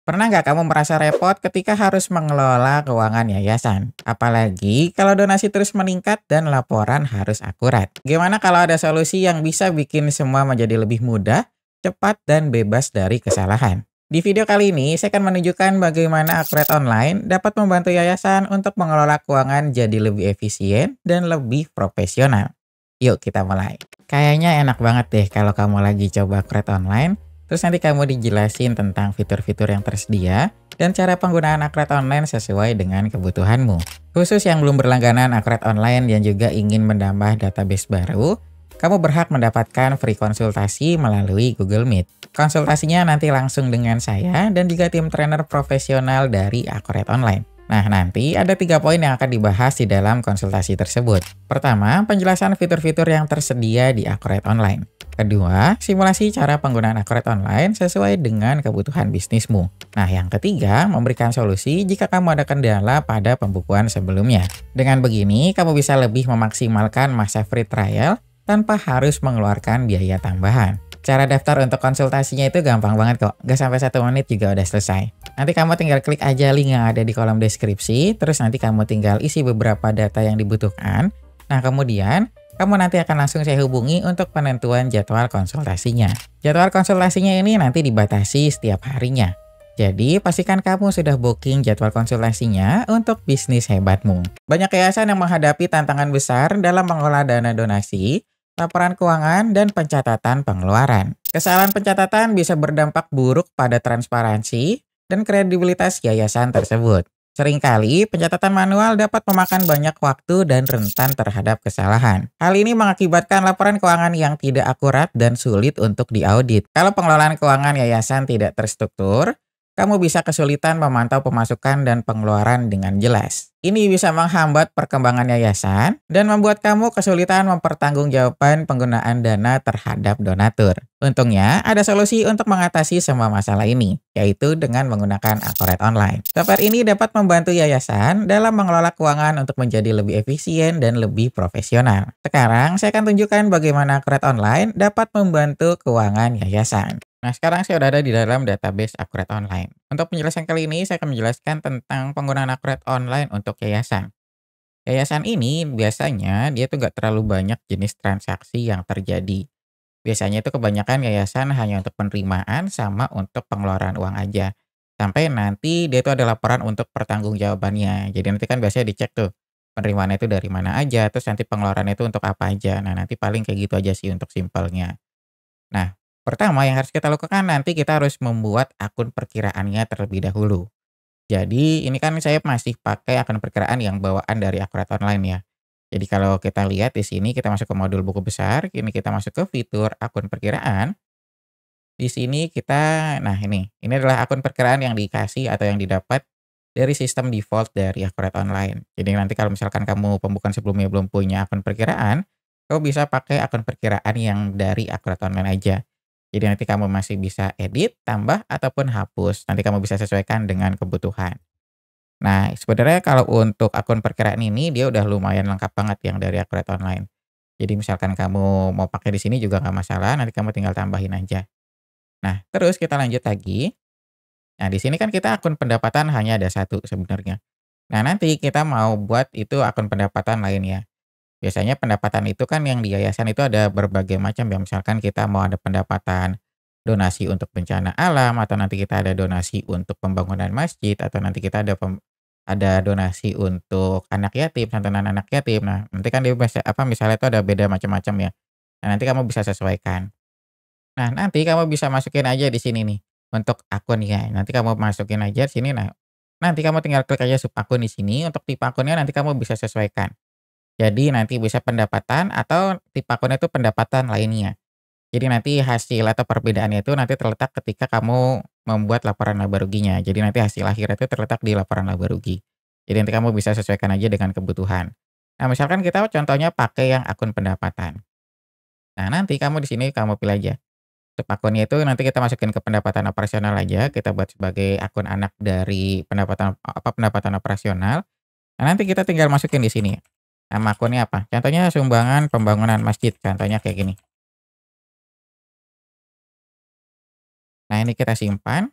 Pernah nggak kamu merasa repot ketika harus mengelola keuangan yayasan? Apalagi kalau donasi terus meningkat dan laporan harus akurat. Gimana kalau ada solusi yang bisa bikin semua menjadi lebih mudah, cepat, dan bebas dari kesalahan? Di video kali ini, saya akan menunjukkan bagaimana Akurat Online dapat membantu yayasan untuk mengelola keuangan jadi lebih efisien dan lebih profesional. Yuk kita mulai. Kayaknya enak banget deh kalau kamu lagi coba Akurat Online. Terus nanti kamu dijelasin tentang fitur-fitur yang tersedia dan cara penggunaan Akurat Online sesuai dengan kebutuhanmu. Khusus yang belum berlangganan Akurat Online dan juga ingin menambah database baru, kamu berhak mendapatkan free konsultasi melalui Google Meet. Konsultasinya nanti langsung dengan saya dan juga tim trainer profesional dari Akurat Online. Nah, nanti ada 3 poin yang akan dibahas di dalam konsultasi tersebut. Pertama, penjelasan fitur-fitur yang tersedia di Akurat Online. Kedua, simulasi cara penggunaan Akurat Online sesuai dengan kebutuhan bisnismu. Nah, yang ketiga, memberikan solusi jika kamu ada kendala pada pembukuan sebelumnya. Dengan begini, kamu bisa lebih memaksimalkan masa free trial tanpa harus mengeluarkan biaya tambahan. Cara daftar untuk konsultasinya itu gampang banget kok, gak sampai 1 menit juga udah selesai. Nanti kamu tinggal klik aja link yang ada di kolom deskripsi, terus nanti kamu tinggal isi beberapa data yang dibutuhkan. Nah, kemudian kamu nanti akan langsung saya hubungi untuk penentuan jadwal konsultasinya. Jadwal konsultasinya ini nanti dibatasi setiap harinya. Jadi, pastikan kamu sudah booking jadwal konsultasinya untuk bisnis hebatmu. Banyak yayasan yang menghadapi tantangan besar dalam mengolah dana donasi, laporan keuangan, dan pencatatan pengeluaran. Kesalahan pencatatan bisa berdampak buruk pada transparansi dan kredibilitas yayasan tersebut. Seringkali, pencatatan manual dapat memakan banyak waktu dan rentan terhadap kesalahan. Hal ini mengakibatkan laporan keuangan yang tidak akurat dan sulit untuk diaudit. Kalau pengelolaan keuangan yayasan tidak terstruktur, kamu bisa kesulitan memantau pemasukan dan pengeluaran dengan jelas. Ini bisa menghambat perkembangan yayasan dan membuat kamu kesulitan mempertanggungjawabkan penggunaan dana terhadap donatur. Untungnya, ada solusi untuk mengatasi semua masalah ini, yaitu dengan menggunakan Akurat Online. Software ini dapat membantu yayasan dalam mengelola keuangan untuk menjadi lebih efisien dan lebih profesional. Sekarang, saya akan tunjukkan bagaimana Akurat Online dapat membantu keuangan yayasan. Nah, sekarang saya sudah ada di dalam database Akurat Online. Untuk penjelasan kali ini, saya akan menjelaskan tentang penggunaan Akurat Online untuk yayasan. Yayasan ini biasanya dia tuh nggak terlalu banyak jenis transaksi yang terjadi. Biasanya itu kebanyakan yayasan hanya untuk penerimaan sama untuk pengeluaran uang aja. Sampai nanti dia itu ada laporan untuk pertanggungjawabannya. Jadi nanti kan biasanya dicek tuh penerimaannya itu dari mana aja, terus nanti pengeluarannya itu untuk apa aja. Nah, nanti paling kayak gitu aja sih untuk simpelnya. Nah, pertama yang harus kita lakukan nanti kita harus membuat akun perkiraannya terlebih dahulu. Jadi ini kan saya masih pakai akun perkiraan yang bawaan dari Akurat Online ya. Jadi kalau kita lihat di sini kita masuk ke modul buku besar, ini kita masuk ke fitur akun perkiraan. Di sini kita, nah ini adalah akun perkiraan yang dikasih atau yang didapat dari sistem default dari Akurat Online. Jadi nanti kalau misalkan kamu pembukaan sebelumnya belum punya akun perkiraan, kamu bisa pakai akun perkiraan yang dari Akurat Online aja. Jadi nanti kamu masih bisa edit, tambah, ataupun hapus. Nanti kamu bisa sesuaikan dengan kebutuhan. Nah, sebenarnya kalau untuk akun perkiraan ini dia udah lumayan lengkap banget yang dari Akurat Online. Jadi misalkan kamu mau pakai di sini juga nggak masalah, nanti kamu tinggal tambahin aja. Nah, terus kita lanjut lagi. Nah, di sini kan kita akun pendapatan hanya ada satu sebenarnya. Nah, nanti kita mau buat itu akun pendapatan lain ya. Biasanya pendapatan itu kan yang di yayasan itu ada berbagai macam ya. Misalkan kita mau ada pendapatan donasi untuk bencana alam, atau nanti kita ada donasi untuk pembangunan masjid, atau nanti kita ada donasi untuk anak yatim, santunan anak yatim. Nah, nanti kan dia misalnya itu ada beda macam-macam ya. Nah, nanti kamu bisa sesuaikan. Nah, nanti kamu bisa masukin aja di sini nih, untuk akunnya. Nanti kamu masukin aja di sini, nah, nanti kamu tinggal klik aja sub akun di sini, untuk tipe akunnya nanti kamu bisa sesuaikan. Jadi nanti bisa pendapatan atau tipe akunnya itu pendapatan lainnya. Jadi nanti hasil atau perbedaannya itu nanti terletak ketika kamu membuat laporan laba ruginya. Jadi nanti hasil akhirnya itu terletak di laporan laba rugi. Jadi nanti kamu bisa sesuaikan aja dengan kebutuhan. Nah, misalkan kita contohnya pakai yang akun pendapatan. Nah, nanti kamu di sini kamu pilih aja. Untuk akunnya itu nanti kita masukin ke pendapatan operasional aja, kita buat sebagai akun anak dari pendapatan operasional. Nah, nanti kita tinggal masukin di sini. Nama akunnya apa? Contohnya sumbangan pembangunan masjid, contohnya kayak gini. Nah, ini kita simpan.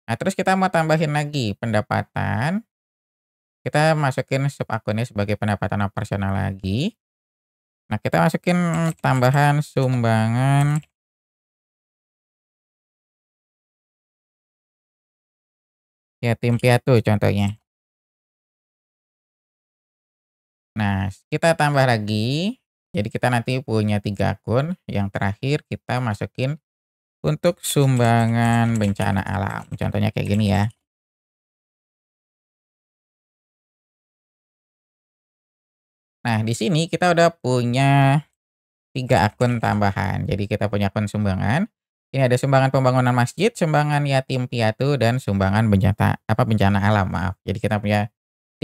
Nah, terus kita mau tambahin lagi pendapatan, kita masukin sub akunnya sebagai pendapatan operasional lagi. Nah, kita masukin tambahan sumbangan yatim piatu contohnya. Nah, kita tambah lagi, jadi kita nanti punya 3 akun, yang terakhir kita masukin untuk sumbangan bencana alam, contohnya kayak gini ya. Nah, di sini kita udah punya 3 akun tambahan. Jadi kita punya akun sumbangan, ini ada sumbangan pembangunan masjid, sumbangan yatim piatu, dan sumbangan bencana alam, maaf. Jadi kita punya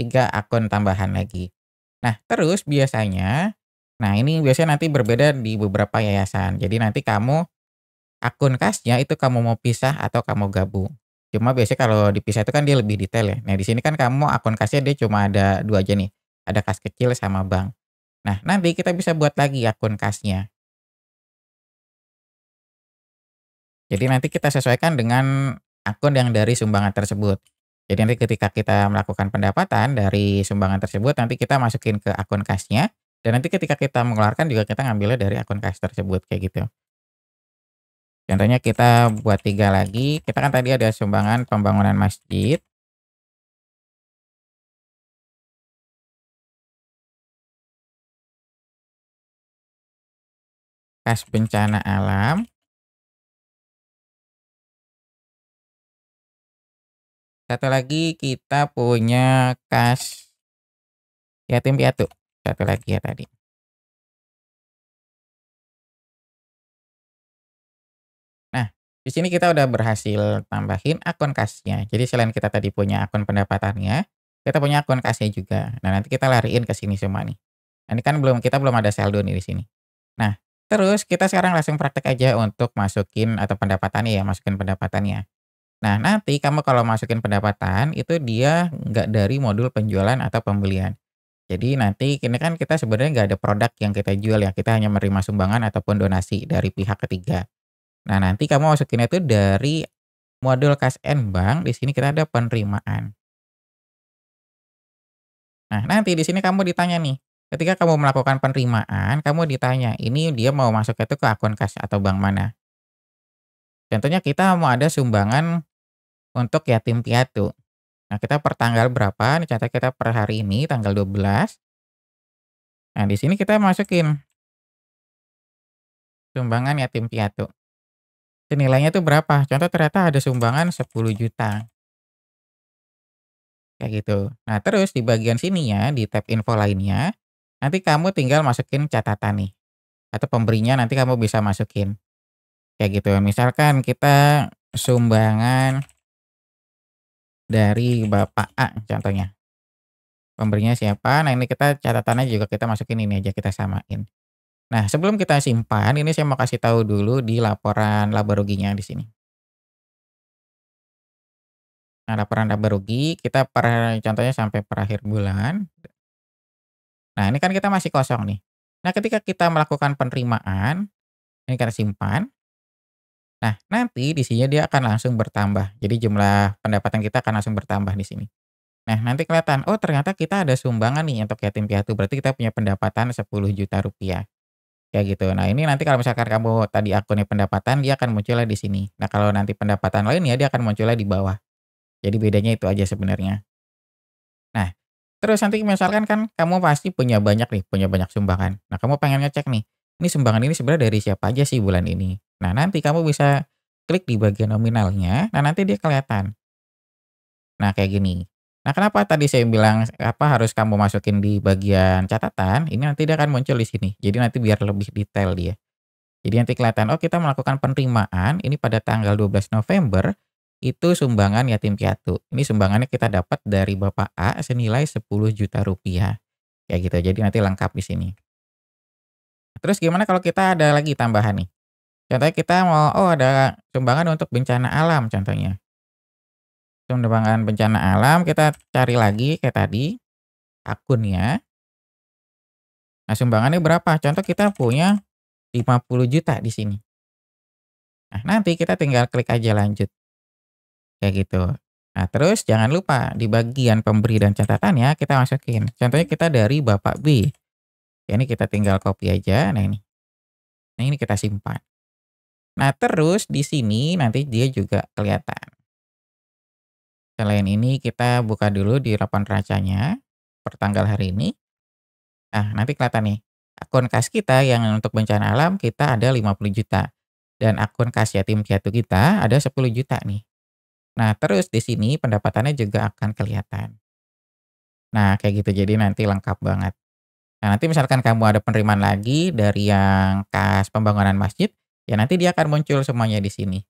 3 akun tambahan lagi. Nah, terus biasanya nah ini biasanya nanti berbeda di beberapa yayasan. Jadi nanti kamu akun kasnya itu kamu mau pisah atau kamu gabung. Cuma biasanya kalau dipisah itu kan dia lebih detail ya. Nah, di sini kan kamu akun kasnya dia cuma ada 2 aja nih, ada kas kecil sama bank. Nah, nanti kita bisa buat lagi akun kasnya. Jadi nanti kita sesuaikan dengan akun yang dari sumbangan tersebut. Jadi nanti ketika kita melakukan pendapatan dari sumbangan tersebut, nanti kita masukin ke akun kasnya, dan nanti ketika kita mengeluarkan juga kita ngambilnya dari akun kas tersebut, kayak gitu. Contohnya kita buat 3 lagi, kita kan tadi ada sumbangan pembangunan masjid, kas bencana alam, satu lagi kita punya kas yatim piatu, satu lagi ya tadi. Nah, di sini kita udah berhasil tambahin akun kasnya. Jadi selain kita tadi punya akun pendapatannya, kita punya akun kasnya juga. Nah, nanti kita lariin ke sini semua nih. Nah, ini kan kita belum ada saldo nih di sini. Nah, terus kita sekarang langsung praktek aja untuk masukin atau pendapatannya ya, masukin pendapatannya. Nah, nanti kamu kalau masukin pendapatan itu dia nggak dari modul penjualan atau pembelian. Jadi nanti ini kan kita sebenarnya nggak ada produk yang kita jual ya, kita hanya menerima sumbangan ataupun donasi dari pihak ketiga. Nah, nanti kamu masukinnya itu dari modul kas and bank, di sini kita ada penerimaan. Nah, nanti di sini kamu ditanya nih, ketika kamu melakukan penerimaan, kamu ditanya, ini dia mau masuknya itu ke akun kas atau bank mana. Contohnya kita mau ada sumbangan untuk yatim piatu. Nah, kita per tanggal berapa, ini contohnya kita per hari ini tanggal 12. Nah, di sini kita masukin sumbangan yatim piatu. Senilainya itu berapa? Contoh ternyata ada sumbangan 10 juta. Kayak gitu. Nah, terus di bagian sininya, di tab info lainnya, nanti kamu tinggal masukin catatan nih, atau pemberinya nanti kamu bisa masukin, kayak gitu. Misalkan kita sumbangan dari Bapak A contohnya, pemberinya siapa, nah ini kita catatannya juga kita masukin ini aja, kita samain. Nah, sebelum kita simpan, ini saya mau kasih tahu dulu di laporan laba ruginya di sini. Nah, laporan laba rugi kita contohnya sampai per akhir bulan. Nah, ini kan kita masih kosong nih. Nah, ketika kita melakukan penerimaan, ini kita simpan. Nah, nanti di sini dia akan langsung bertambah. Jadi jumlah pendapatan kita akan langsung bertambah di sini. Nah, nanti kelihatan, oh ternyata kita ada sumbangan nih untuk yatim piatu. Berarti kita punya pendapatan 10 juta rupiah. Kayak gitu. Nah, ini nanti kalau misalkan kamu tadi akunnya pendapatan, dia akan munculnya di sini. Nah, kalau nanti pendapatan lainnya, dia akan munculnya di bawah. Jadi bedanya itu aja sebenarnya. Nah, terus nanti misalkan kan kamu pasti punya banyak nih, punya banyak sumbangan. Nah, kamu pengen ngecek nih, ini sumbangan ini sebenarnya dari siapa aja sih bulan ini. Nah, nanti kamu bisa klik di bagian nominalnya, nah nanti dia kelihatan. Nah, kayak gini. Nah, kenapa tadi saya bilang harus kamu masukin di bagian catatan, ini nanti dia akan muncul di sini. Jadi nanti biar lebih detail dia. Jadi nanti kelihatan, oh kita melakukan penerimaan ini pada tanggal 12 November, itu sumbangan yatim piatu. Ini sumbangannya kita dapat dari Bapak A senilai 10 juta rupiah. Kayak gitu, jadi nanti lengkap di sini. Terus gimana kalau kita ada lagi tambahan nih? Contohnya kita mau, oh ada sumbangan untuk bencana alam contohnya. Sumbangan bencana alam, kita cari lagi kayak tadi, akunnya. Nah sumbangannya berapa? Contoh kita punya 50 juta di sini. Nah nanti kita tinggal klik aja lanjut. kayak gitu. Nah, terus jangan lupa di bagian pemberi dan catatannya kita masukin. Contohnya kita dari Bapak B. Ya, ini kita tinggal copy aja. Nah, ini. Nah, ini kita simpan. Nah, terus di sini nanti dia juga kelihatan. Selain ini kita buka dulu di laporan neracanya per tanggal hari ini. Nah, nanti kelihatan nih. Akun kas kita yang untuk bencana alam kita ada 50 juta. Dan akun kas yatim piatu kita ada 10 juta nih. Nah, terus di sini pendapatannya juga akan kelihatan. Nah, kayak gitu. Jadi nanti lengkap banget. Nah, nanti misalkan kamu ada penerimaan lagi dari yang kas pembangunan masjid, ya nanti dia akan muncul semuanya di sini.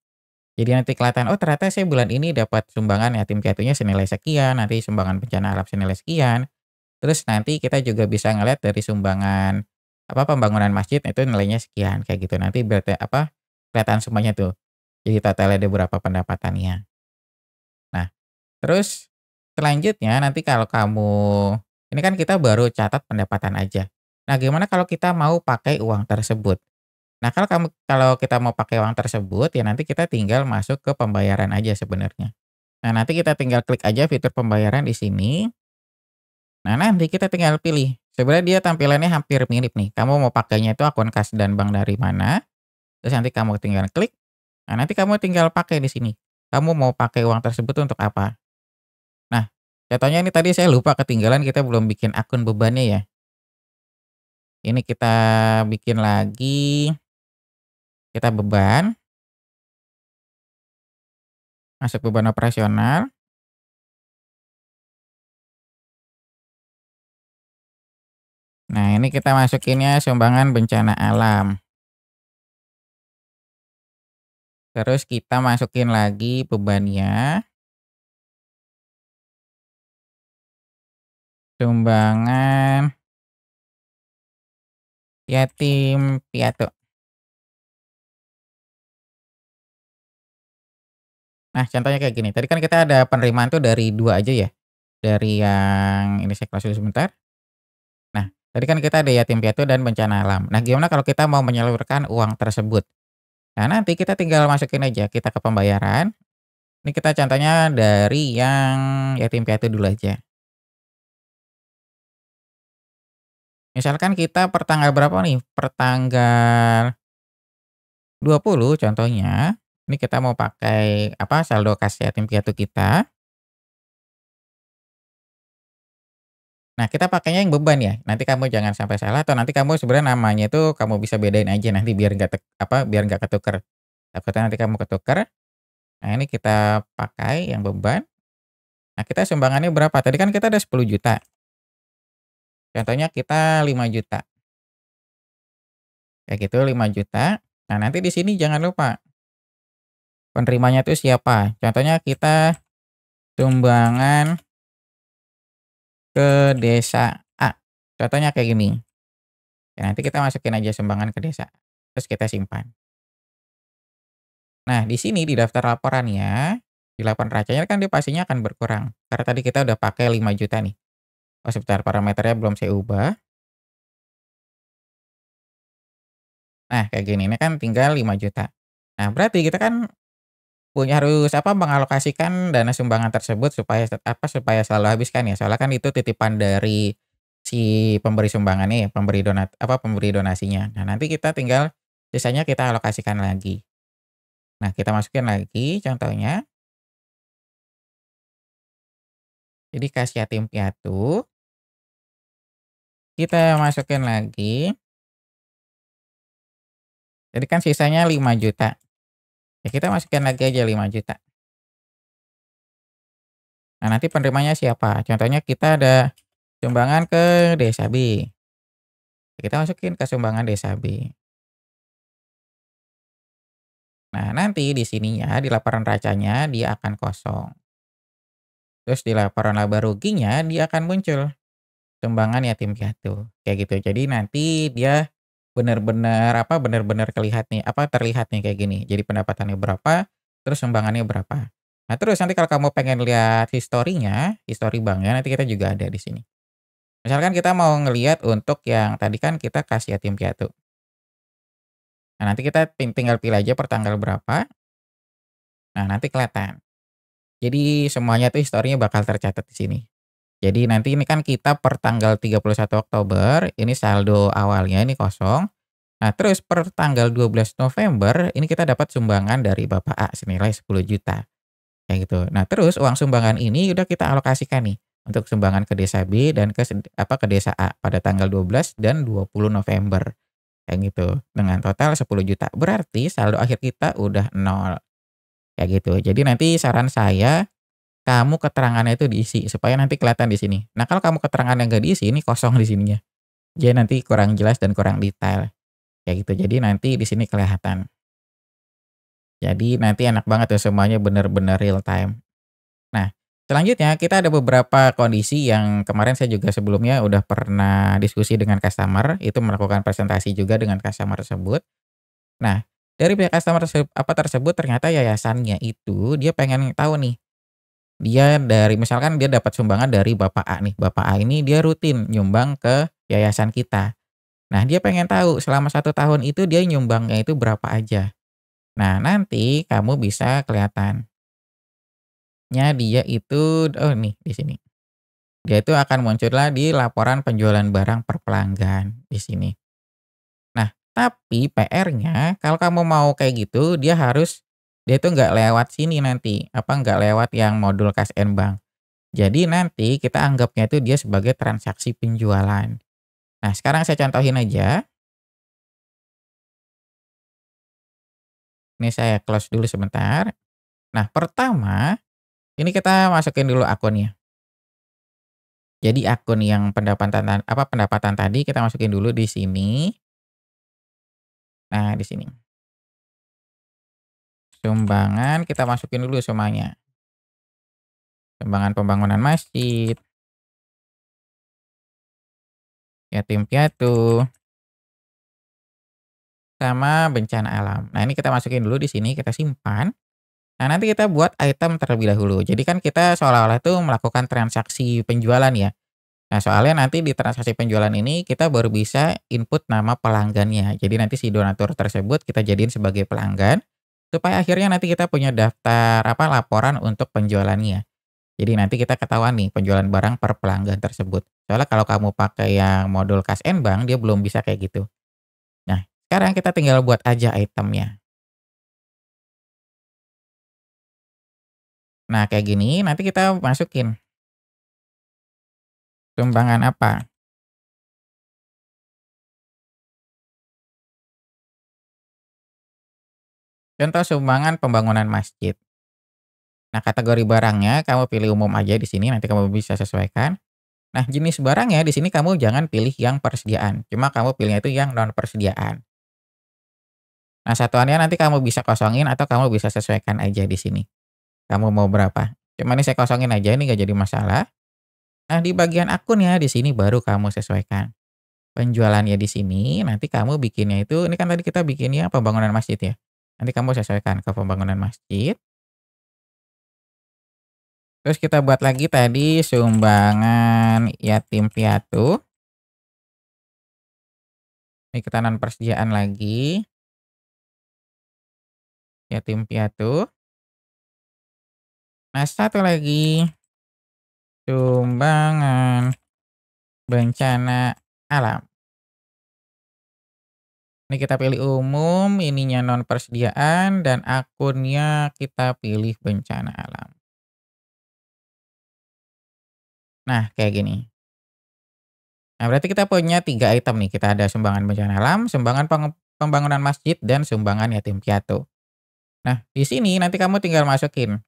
Jadi nanti kelihatan, oh ternyata saya bulan ini dapat sumbangan yatim piatunya senilai sekian, nanti sumbangan bencana alam senilai sekian. Terus nanti kita juga bisa ngeliat dari sumbangan pembangunan masjid itu nilainya sekian kayak gitu. Nanti berarti kelihatan semuanya tuh. Jadi totalnya ada berapa pendapatannya. Nah, terus selanjutnya nanti kalau kamu ini kan kita baru catat pendapatan aja. Nah, gimana kalau kita mau pakai uang tersebut? Nah, kalau kita mau pakai uang tersebut ya nanti kita tinggal masuk ke pembayaran aja sebenarnya. Nah, nanti kita tinggal klik aja fitur pembayaran di sini. Nah, nanti kita tinggal pilih. Sebenarnya dia tampilannya hampir mirip nih. Kamu mau pakainya itu akun kas dan bank dari mana? Terus nanti kamu tinggal klik. Nah, nanti kamu tinggal pakai di sini. Kamu mau pakai uang tersebut untuk apa? Nah, contohnya ini tadi saya lupa ketinggalan kita belum bikin akun bebannya ya. Ini kita bikin lagi, kita beban, masuk beban operasional. Nah, ini kita masukinnya sumbangan bencana alam. Terus kita masukin lagi bebannya, sumbangan yatim piatu. Nah, contohnya kayak gini, tadi kan kita ada penerimaan tuh dari 2 aja ya, dari yang ini saya close dulu sebentar. Nah, tadi kan kita ada yatim piatu dan bencana alam. Nah, gimana kalau kita mau menyalurkan uang tersebut? Nah, nanti kita tinggal masukin aja, kita ke pembayaran. Ini kita contohnya dari yang yatim piatu dulu aja. Misalkan kita per tanggal berapa nih, per tanggal 20 contohnya, ini kita mau pakai saldo kas yatim piatu kita. Nah, kita pakainya yang beban ya, nanti kamu jangan sampai salah atau nanti kamu sebenarnya namanya itu kamu bisa bedain aja nanti biar nggak biar nggak ketuker. Takutnya nanti kamu ketuker. Nah, ini kita pakai yang beban. Nah, kita sumbangannya berapa? Tadi kan kita ada 10 juta. Contohnya kita 5 juta. Kayak gitu 5 juta. Nah, nanti di sini jangan lupa penerimanya itu siapa. Contohnya kita sumbangan ke desa A. Contohnya kayak gini. Ya, nanti kita masukin aja sumbangan ke desa. Terus kita simpan. Nah, di sini di daftar laporannya, di laporan racanya kan dia pastinya akan berkurang. Karena tadi kita udah pakai 5 juta nih. Oh, sebentar parameternya belum saya ubah. Nah, kayak gini, ini kan tinggal 5 juta. Nah, berarti kita kan harus mengalokasikan dana sumbangan tersebut supaya selalu habis kan ya. Soalnya kan itu titipan dari si pemberi sumbangannya ya, pemberi donasinya. Nah, nanti kita tinggal sisanya kita alokasikan lagi. Nah, kita masukin lagi contohnya. Jadi kas yatim piatu, kita masukin lagi. Jadi kan sisanya 5 juta. Ya kita masukin lagi aja 5 juta. Nah, nanti penerimanya siapa? Contohnya kita ada sumbangan ke desa B. Kita masukin ke sumbangan desa B. Nah, nanti di sininya, di laporan racanya dia akan kosong. Terus di laporan laba ruginya dia akan muncul sumbangan yatim piatu, kayak gitu. Jadi nanti dia benar-benar terlihat nih kayak gini. Jadi pendapatannya berapa, terus sumbangannya berapa. Nah, terus nanti kalau kamu pengen lihat historinya, histori banknya nanti kita juga ada di sini. Misalkan kita mau ngelihat untuk yang tadi kan kita kas yatim piatu. Nah, nanti kita tinggal pilih aja per tanggal berapa. Nah, nanti kelihatan. Jadi semuanya tuh historinya bakal tercatat di sini. Jadi nanti ini kan kita per tanggal 31 Oktober, ini saldo awalnya ini kosong. Nah, terus per tanggal 12 November, ini kita dapat sumbangan dari Bapak A senilai 10 juta kayak gitu. Nah, terus uang sumbangan ini udah kita alokasikan nih, untuk sumbangan ke desa B dan ke desa A pada tanggal 12 dan 20 November, kayak gitu. Dengan total 10 juta. Berarti saldo akhir kita udah nol, kayak gitu. Jadi nanti saran saya, kamu keterangannya itu diisi, supaya nanti kelihatan di sini. Nah, kalau kamu keterangannya nggak diisi, ini kosong di sininya. Jadi nanti kurang jelas dan kurang detail, kayak gitu. Jadi nanti di sini kelihatan. Jadi nanti enak banget tuh semuanya bener-bener real time. Nah, selanjutnya kita ada beberapa kondisi yang kemarin saya juga sebelumnya udah pernah diskusi dengan customer, itu melakukan presentasi juga dengan customer tersebut. Nah, dari pihak customer tersebut ternyata yayasannya itu dia pengen tahu nih, dia dari misalkan dia dapat sumbangan dari Bapak A nih, Bapak A ini dia rutin nyumbang ke yayasan kita. Nah, dia pengen tahu selama 1 tahun itu dia nyumbangnya itu berapa aja. Nah, nanti kamu bisa kelihatannya dia itu oh nih di sini. Dia itu akan muncullah di laporan penjualan barang per pelanggan di sini. Nah, tapi PR-nya kalau kamu mau kayak gitu dia itu nggak lewat sini nanti, nggak lewat yang modul Cash and Bank. Jadi nanti kita anggapnya itu dia sebagai transaksi penjualan. Nah, sekarang saya contohin aja. Ini saya close dulu sebentar. Nah, pertama, ini kita masukin dulu akunnya. Jadi akun yang pendapatan tadi kita masukin dulu di sini. Nah, di sini. Sumbangan kita masukin dulu semuanya. Sumbangan pembangunan masjid, yatim piatu, sama bencana alam. Nah, ini kita masukin dulu di sini, kita simpan. Nah, nanti kita buat item terlebih dahulu. Jadi kan kita seolah-olah itu melakukan transaksi penjualan ya. Nah, soalnya nanti di transaksi penjualan ini kita baru bisa input nama pelanggannya. Jadi nanti si donatur tersebut kita jadiin sebagai pelanggan, supaya akhirnya nanti kita punya daftar laporan untuk penjualannya. Jadi nanti kita ketahuan nih penjualan barang per pelanggan tersebut. Soalnya kalau kamu pakai yang modul Cash and Bank, dia belum bisa kayak gitu. Nah, sekarang kita tinggal buat aja itemnya. Nah, kayak gini nanti kita masukin sumbangan apa. Contoh sumbangan pembangunan masjid. Nah, kategori barangnya kamu pilih umum aja di sini, nanti kamu bisa sesuaikan. Nah, jenis barangnya di sini kamu jangan pilih yang persediaan, cuma kamu pilihnya itu yang non persediaan. Nah, satuannya nanti kamu bisa kosongin atau kamu bisa sesuaikan aja di sini. Kamu mau berapa? Cuma ini saya kosongin aja, ini nggak jadi masalah. Nah, di bagian akunnya di sini baru kamu sesuaikan. Penjualannya di sini, nanti kamu bikinnya itu, ini kan tadi kita bikinnya pembangunan masjid ya. Nanti kamu sesuaikan ke pembangunan masjid. Terus kita buat lagi tadi sumbangan yatim piatu. Ini kita non persediaan lagi, yatim piatu. Nah, satu lagi sumbangan bencana alam. Ini kita pilih umum, ininya non persediaan, dan akunnya kita pilih bencana alam. Nah, kayak gini. Nah, berarti kita punya 3 item nih, kita ada sumbangan bencana alam, sumbangan pembangunan masjid, dan sumbangan yatim piatu. Nah, di sini nanti kamu tinggal masukin.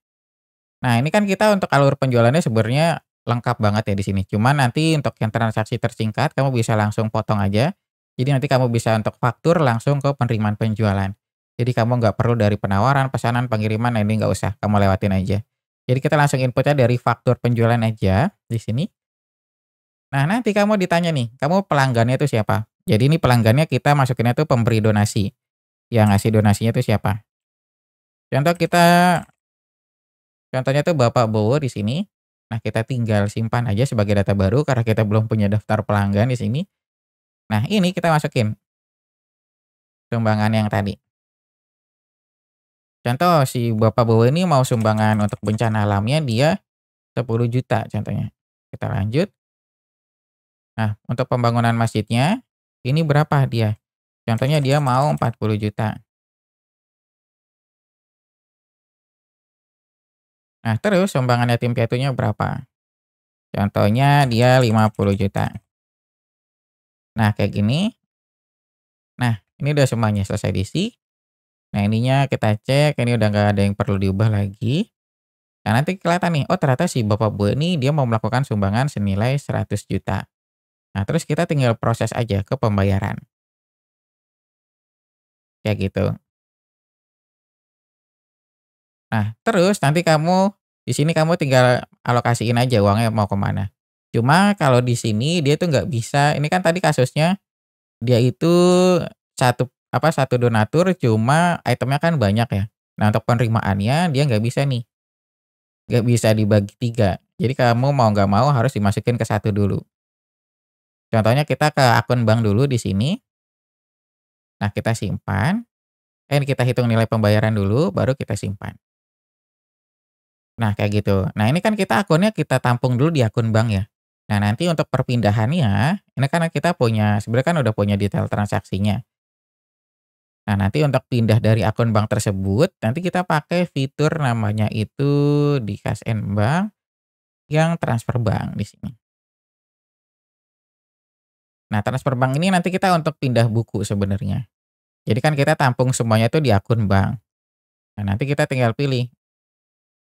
Nah, ini kan kita untuk alur penjualannya sebenarnya lengkap banget ya di sini. Cuman nanti untuk yang transaksi tersingkat kamu bisa langsung potong aja. Jadi nanti kamu bisa untuk faktur langsung ke penerimaan penjualan. Jadi kamu nggak perlu dari penawaran, pesanan, pengiriman, nah ini nggak usah, kamu lewatin aja. Jadi kita langsung inputnya dari faktur penjualan aja di sini. Nah, nanti kamu ditanya nih, kamu pelanggannya itu siapa? Jadi ini pelanggannya kita masukinnya tuh pemberi donasi. Yang ngasih donasinya itu siapa? Contoh kita Contohnya tuh Bapak Bowo di sini. Nah, kita tinggal simpan aja sebagai data baru karena kita belum punya daftar pelanggan di sini. Nah, ini kita masukin sumbangan yang tadi. Contoh si Bapak Bowo ini mau sumbangan untuk bencana alamnya dia 10 juta contohnya. Kita lanjut. Nah, untuk pembangunan masjidnya, ini berapa dia? Contohnya dia mau 40 juta. Nah, terus sumbangan yatim piatunya berapa? Contohnya dia 50 juta. Nah, kayak gini. Nah, ini udah semuanya selesai diisi. Nah, ininya kita cek, ini udah nggak ada yang perlu diubah lagi. Nah, nanti kelihatan nih, oh ternyata si Bapak Bu ini dia mau melakukan sumbangan senilai 100 juta. Nah, terus kita tinggal proses aja ke pembayaran. Kayak gitu. Nah, terus nanti kamu di sini kamu tinggal alokasiin aja uangnya mau kemana. Cuma kalau di sini dia tuh nggak bisa, ini kan tadi kasusnya dia itu satu donatur cuma itemnya kan banyak ya. Nah, untuk penerimaannya dia nggak bisa nih, nggak bisa dibagi 3. Jadi kamu mau nggak mau harus dimasukin ke satu dulu. Contohnya kita ke akun bank dulu di sini. Nah, kita simpan, kita hitung nilai pembayaran dulu baru kita simpan. Nah, kayak gitu. Nah, ini kan kita akunnya kita tampung dulu di akun bank ya. Nah, nanti untuk perpindahannya, ini kan kita punya sebenarnya kan udah punya detail transaksinya. Nah, nanti untuk pindah dari akun bank tersebut, nanti kita pakai fitur namanya itu di Kas and Bank yang transfer bank di sini. Nah, transfer bank ini nanti kita untuk pindah buku sebenarnya. Jadi kan kita tampung semuanya itu di akun bank. Nah, nanti kita tinggal pilih.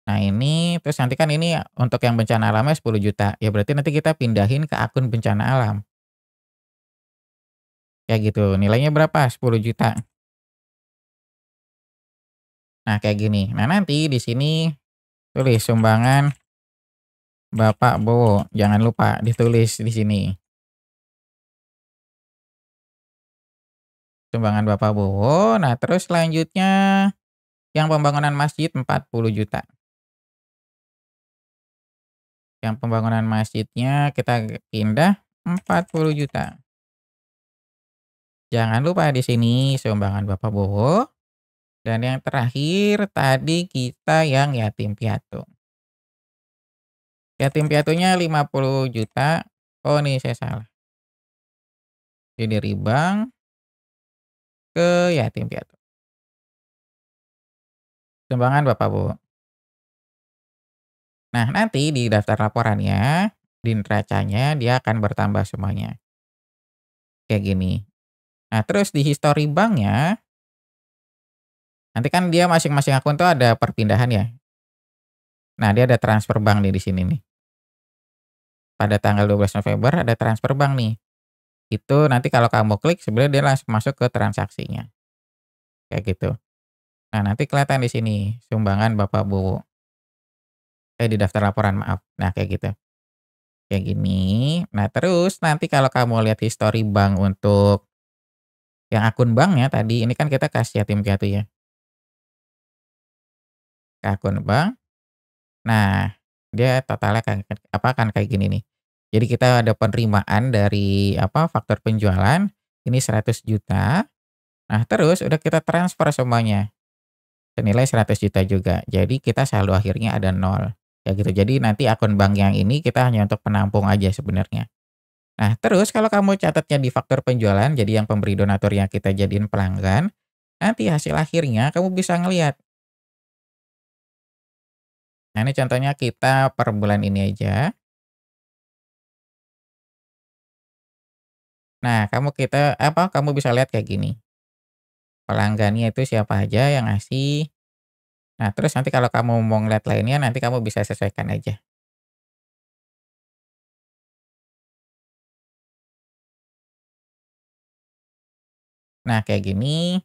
Nah, ini terus nanti kan ini untuk yang bencana alamnya 10 juta. Ya berarti nanti kita pindahin ke akun bencana alam. Kayak gitu. Nilainya berapa? 10 juta. Nah, kayak gini. Nah, nanti di sini tulis sumbangan Bapak Bowo. Jangan lupa ditulis di sini. Sumbangan Bapak Bowo. Nah, terus selanjutnya yang pembangunan masjid 40 juta. Yang pembangunan masjidnya kita pindah 40 juta. Jangan lupa di sini sumbangan Bapak Bowo. Dan yang terakhir tadi kita yang yatim piatu. Yatim piatunya 50 juta. Oh, nih saya salah. Jadi dari bank ke yatim piatu. Sumbangan Bapak Bowo. Nah, nanti di daftar laporannya, di neracanya dia akan bertambah semuanya. Kayak gini. Nah, terus di history banknya, nanti kan dia masing-masing akun tuh ada perpindahan ya. Nah, dia ada transfer bank nih di sini nih. Pada tanggal 12 November ada transfer bank nih. Itu nanti kalau kamu klik sebenarnya dia langsung masuk ke transaksinya. Kayak gitu. Nah, nanti kelihatan di sini sumbangan Bapak Bowo. Di daftar laporan maaf. Nah, kayak gitu. Kayak gini. Nah, terus nanti kalau kamu lihat history bank untuk yang akun banknya tadi, ini kan kita kasih yatim piatu ya, ke akun bank. Nah, dia totalnya kan kayak gini nih. Jadi kita ada penerimaan dari faktor penjualan, ini 100 juta. Nah, terus udah kita transfer semuanya, senilai 100 juta juga. Jadi kita saldo akhirnya ada 0, kayak gitu. Jadi nanti akun bank yang ini kita hanya untuk penampung aja sebenarnya. Nah, terus kalau kamu catatnya di faktur penjualan, jadi yang pemberi donatur yang kita jadiin pelanggan, nanti hasil akhirnya kamu bisa ngelihat. Nah, ini contohnya kita per bulan ini aja. Nah, kamu bisa lihat kayak gini. Pelanggannya itu siapa aja yang ngasih. Nah, terus nanti kalau kamu mau ngeliat lainnya, nanti kamu bisa sesuaikan aja. Nah, kayak gini.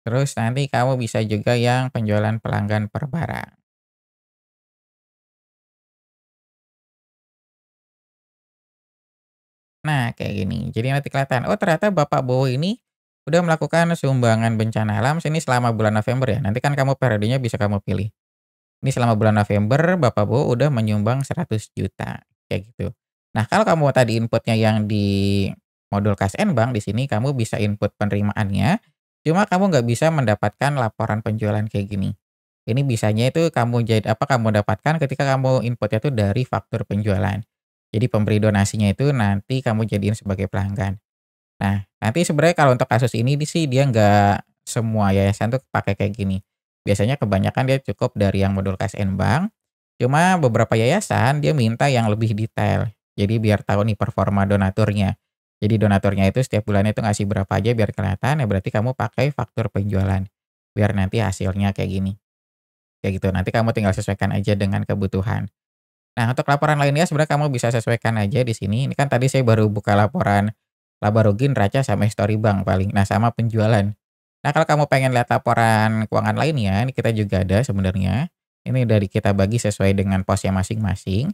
Terus nanti kamu bisa juga yang penjualan pelanggan per barang. Nah, kayak gini. Jadi nanti kelihatan, oh ternyata Bapak Bowo ini udah melakukan sumbangan bencana alam sini selama bulan November ya. Nanti kan kamu periodenya bisa kamu pilih. Ini selama bulan November Bapak Bowo udah menyumbang 100 juta, kayak gitu. Nah, kalau kamu tadi inputnya yang di modul Kas and Bank, di sini kamu bisa input penerimaannya. Cuma kamu nggak bisa mendapatkan laporan penjualan kayak gini. Ini bisanya itu kamu dapatkan ketika kamu inputnya tuh dari faktur penjualan. Jadi pemberi donasinya itu nanti kamu jadiin sebagai pelanggan. Nah, nanti sebenarnya kalau untuk kasus ini sih dia nggak semua yayasan tuh pakai kayak gini. Biasanya kebanyakan dia cukup dari yang modul KSN Bank, cuma beberapa yayasan dia minta yang lebih detail. Jadi biar tahu nih performa donaturnya. Jadi donaturnya itu setiap bulannya itu ngasih berapa aja biar kelihatan, ya berarti kamu pakai faktur penjualan. Biar nanti hasilnya kayak gini. Kayak gitu, nanti kamu tinggal sesuaikan aja dengan kebutuhan. Nah, untuk laporan lainnya sebenarnya kamu bisa sesuaikan aja di sini. Ini kan tadi saya baru buka laporan laba rugi neraca sama history bank paling. Nah, sama penjualan. Nah, kalau kamu pengen lihat laporan keuangan lainnya, ini kita juga ada sebenarnya. Ini dari kita bagi sesuai dengan posnya masing-masing.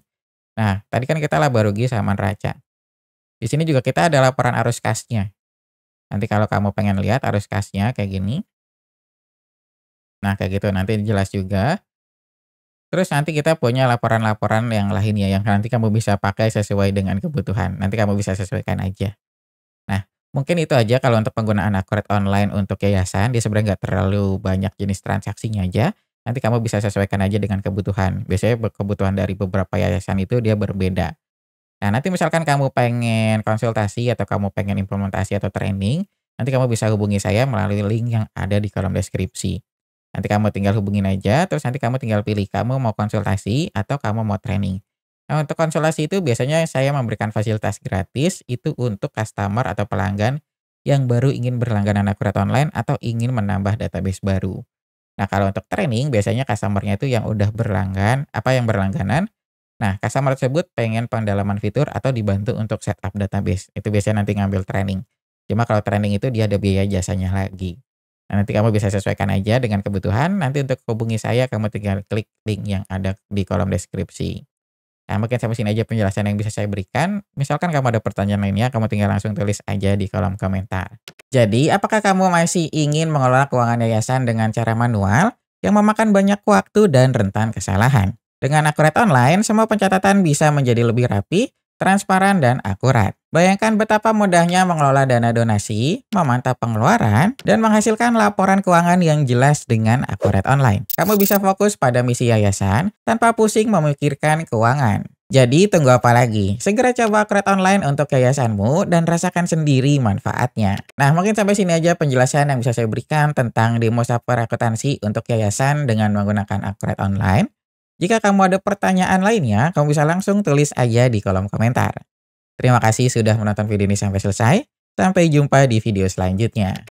Nah, tadi kan kita laba rugi sama neraca. Di sini juga kita ada laporan arus kasnya. Nanti kalau kamu pengen lihat arus kasnya kayak gini. Nah, kayak gitu nanti jelas juga. Terus nanti kita punya laporan-laporan yang lainnya yang nanti kamu bisa pakai sesuai dengan kebutuhan. Nanti kamu bisa sesuaikan aja. Nah, mungkin itu aja kalau untuk penggunaan Akurat Online untuk yayasan, dia sebenarnya nggak terlalu banyak jenis transaksinya aja. Nanti kamu bisa sesuaikan aja dengan kebutuhan. Biasanya kebutuhan dari beberapa yayasan itu dia berbeda. Nah, nanti misalkan kamu pengen konsultasi atau kamu pengen implementasi atau training, nanti kamu bisa hubungi saya melalui link yang ada di kolom deskripsi. Nanti kamu tinggal hubungin aja, terus nanti kamu tinggal pilih kamu mau konsultasi atau kamu mau training. Nah, untuk konsultasi itu biasanya saya memberikan fasilitas gratis itu untuk customer atau pelanggan yang baru ingin berlangganan Akurat Online atau ingin menambah database baru. Nah, kalau untuk training biasanya customer-nya itu yang udah yang berlangganan. Nah, customer tersebut pengen pendalaman fitur atau dibantu untuk setup database. Itu biasanya nanti ngambil training. Cuma kalau training itu dia ada biaya jasanya lagi. Nah, nanti kamu bisa sesuaikan aja dengan kebutuhan. Nanti untuk hubungi saya, kamu tinggal klik link yang ada di kolom deskripsi. Nah, mungkin sampai sini aja penjelasan yang bisa saya berikan. Misalkan kamu ada pertanyaan lainnya, kamu tinggal langsung tulis aja di kolom komentar. Jadi, apakah kamu masih ingin mengelola keuangan yayasan dengan cara manual yang memakan banyak waktu dan rentan kesalahan? Dengan Akurat Online, semua pencatatan bisa menjadi lebih rapi, transparan, dan akurat. Bayangkan betapa mudahnya mengelola dana donasi, memantau pengeluaran, dan menghasilkan laporan keuangan yang jelas dengan Akurat Online. Kamu bisa fokus pada misi yayasan tanpa pusing memikirkan keuangan. Jadi tunggu apa lagi? Segera coba Akurat Online untuk yayasanmu dan rasakan sendiri manfaatnya. Nah, mungkin sampai sini aja penjelasan yang bisa saya berikan tentang demo software akuntansi untuk yayasan dengan menggunakan Akurat Online. Jika kamu ada pertanyaan lainnya, kamu bisa langsung tulis aja di kolom komentar. Terima kasih sudah menonton video ini sampai selesai. Sampai jumpa di video selanjutnya.